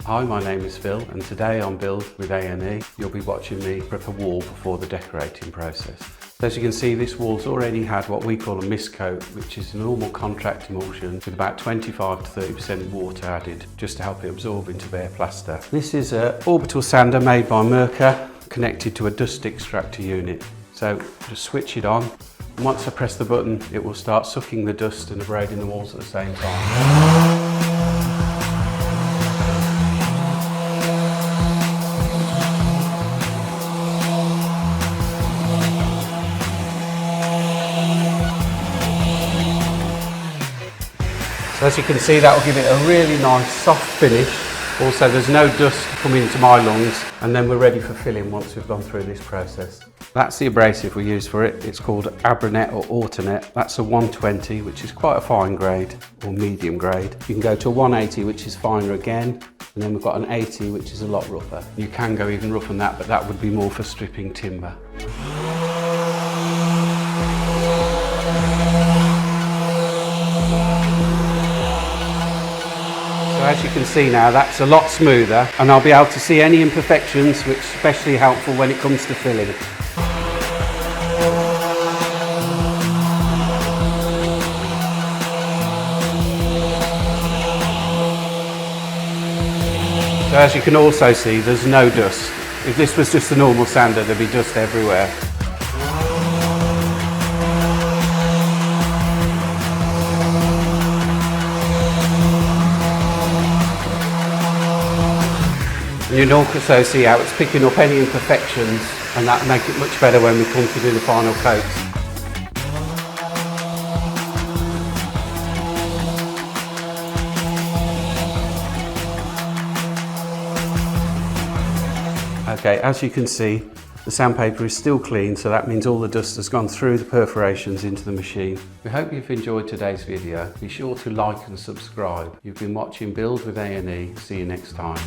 Hi, my name is Phil and today on Build with A&E you'll be watching me prep a wall before the decorating process. So as you can see, this wall's already had what we call a mist coat, which is a normal contract emulsion with about 25 to 30% water added just to help it absorb into bare plaster. This is an orbital sander made by Mirka, connected to a dust extractor unit. So just switch it on, and once I press the button it will start sucking the dust and abrading the walls at the same time. So as you can see, that will give it a really nice soft finish. Also, there's no dust coming into my lungs, and then we're ready for filling once we've gone through this process. That's the abrasive we use for it. It's called Abranet or Autonet. That's a 120, which is quite a fine grade or medium grade. You can go to a 180, which is finer again, and then we've got an 80, which is a lot rougher. You can go even rougher than that, but that would be more for stripping timber. So as you can see now, that's a lot smoother, and I'll be able to see any imperfections, which is especially helpful when it comes to filling. So as you can also see, there's no dust. If this was just a normal sander, there'd be dust everywhere. And you can also see how it's picking up any imperfections, and that'll make it much better when we come to do the final coats. Okay, as you can see, the sandpaper is still clean, so that means all the dust has gone through the perforations into the machine. We hope you've enjoyed today's video. Be sure to like and subscribe. You've been watching Build with A&E. See you next time.